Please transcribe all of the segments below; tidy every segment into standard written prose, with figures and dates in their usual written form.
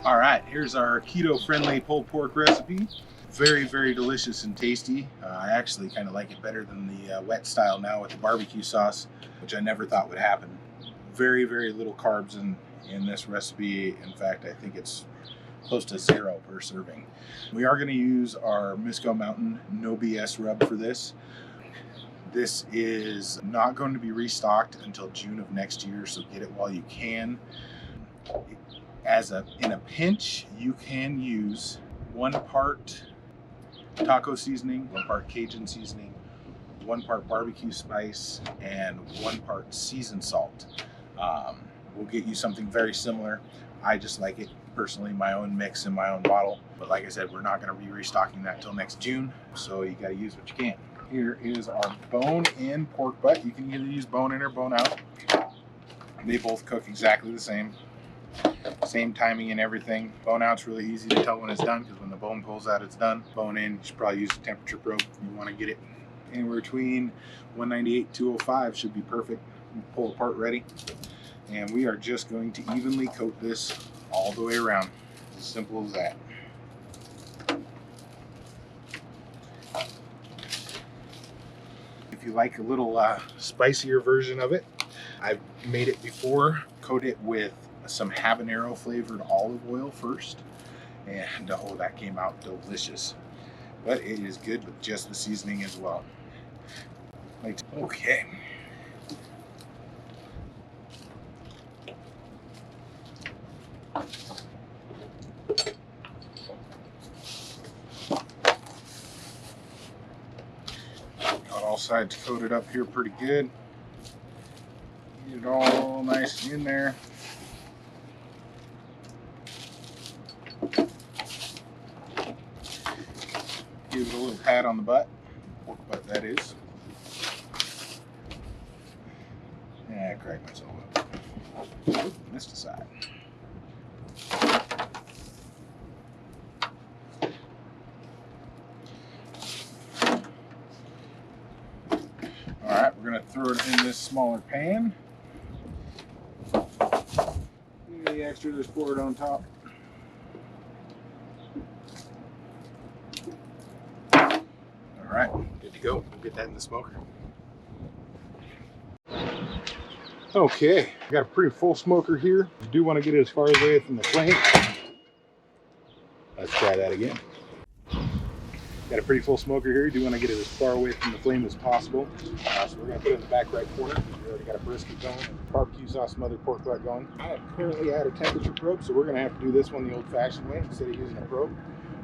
All right, here's our keto-friendly pulled pork recipe. Very, very delicious and tasty. I actually kind of like it better than the wet style now with the barbecue sauce, which I never thought would happen. Very, very little carbs in this recipe. In fact, I think it's close to 0 per serving. We are going to use our Misco Mountain No BS rub for this. This is not going to be restocked until June of next year, so get it while you can. In a pinch, you can use 1 part taco seasoning, 1 part Cajun seasoning, 1 part barbecue spice, and 1 part seasoned salt. We'll get you something very similar. I just like it personally, my own mix in my own bottle. But like I said, we're not going to be restocking that till next June, so you got to use what you can. Here is our bone-in pork butt. You can either use bone in or bone out. They both cook exactly the same. Same timing and everything. Bone out's really easy to tell when it's done because when the bone pulls out, it's done. Bone in, you should probably use a temperature probe. You want to get it anywhere between 198 and 205 should be perfect. Pull apart ready. And we are just going to evenly coat this all the way around. As simple as that. If you like a little spicier version of it, I've made it before. Coat it with some habanero flavored olive oil first, and oh, that came out delicious. But it is good with just the seasoning as well. Okay. Got all sides coated up here pretty good. Get it all nice in there. Give it a little pat on the butt, pork butt that is. Yeah, I cracked myself up. Oop, missed a side. Alright, we're going to throw it in this smaller pan. Any extra, just pour it on top. Alright, good to go. We'll get that in the smoker. Okay, I got a pretty full smoker here. You do want to get it as far away from the flame. Let's try that again. Got a pretty full smoker here. You do want to get it as far away from the flame as possible. So we're going to put it in the back right corner. We already got a brisket going, barbecue sauce, smothered pork butt going. I have currently had a temperature probe, so we're going to have to do this one the old-fashioned way instead of using a probe.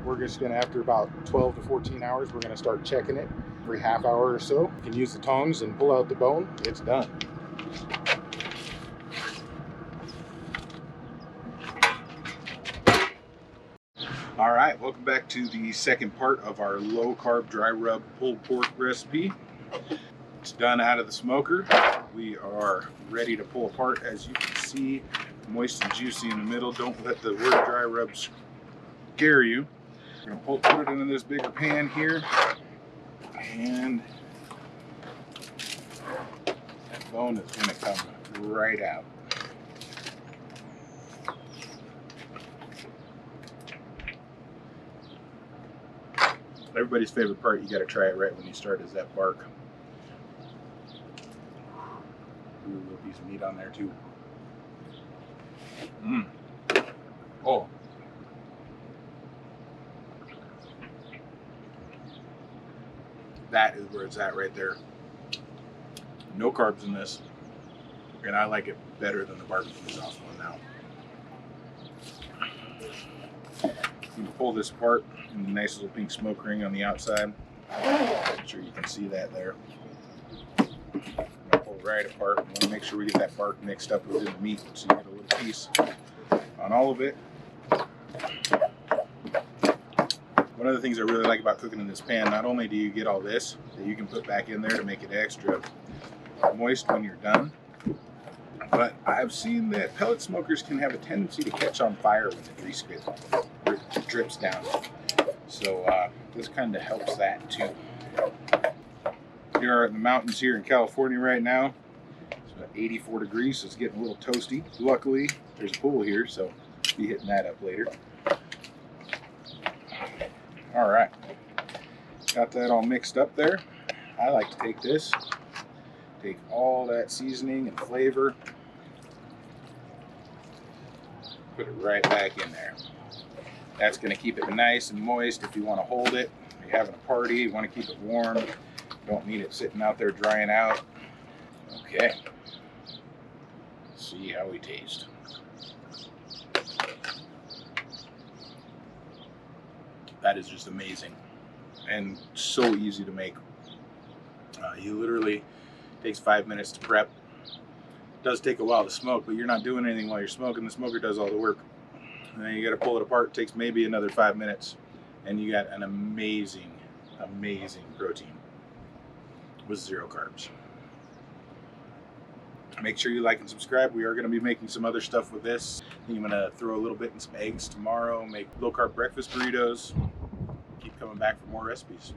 We're just going to, after about 12 to 14 hours, we're going to start checking it every half hour or so. You can use the tongs and pull out the bone. It's done. All right, welcome back to the second part of our low-carb dry rub pulled pork recipe. It's done out of the smoker. We are ready to pull apart. As you can see, moist and juicy in the middle. Don't let the word dry rub scare you. We're going to put it into this bigger pan here, and that bone is going to come right out. Everybody's favorite part, you got to try it right when you start, is that bark. Ooh, a little piece of meat on there too. Oh. That is where it's at right there. No carbs in this. And I like it better than the barbecue sauce one now. You can pull this apart in the nice little pink smoke ring on the outside. Make sure you can see that there. I'm gonna pull right apart. I want to make sure we get that bark mixed up within the meat so you get a little piece on all of it. One of the things I really like about cooking in this pan, not only do you get all this that you can put back in there to make it extra moist when you're done, but I've seen that pellet smokers can have a tendency to catch on fire when the grease drips down. So this kind of helps that too. We are in the mountains here in California right now. It's about 84 degrees, so it's getting a little toasty. Luckily, there's a pool here, so be hitting that up later. All right, got that all mixed up there. I like to take this, take all that seasoning and flavor, put it right back in there. That's going to keep it nice and moist if you want to hold it. If you're having a party, you want to keep it warm. You don't need it sitting out there drying out. Okay. See how we taste. That is just amazing and so easy to make. You literally, takes 5 minutes to prep. It does take a while to smoke, but you're not doing anything while you're smoking. The smoker does all the work. And then you got to pull it apart. It takes maybe another 5 minutes, and you got an amazing, amazing protein with 0 carbs. Make sure you like and subscribe. We are going to be making some other stuff with this. I'm going to throw a little bit in some eggs tomorrow, make low-carb breakfast burritos. Keep coming back for more recipes.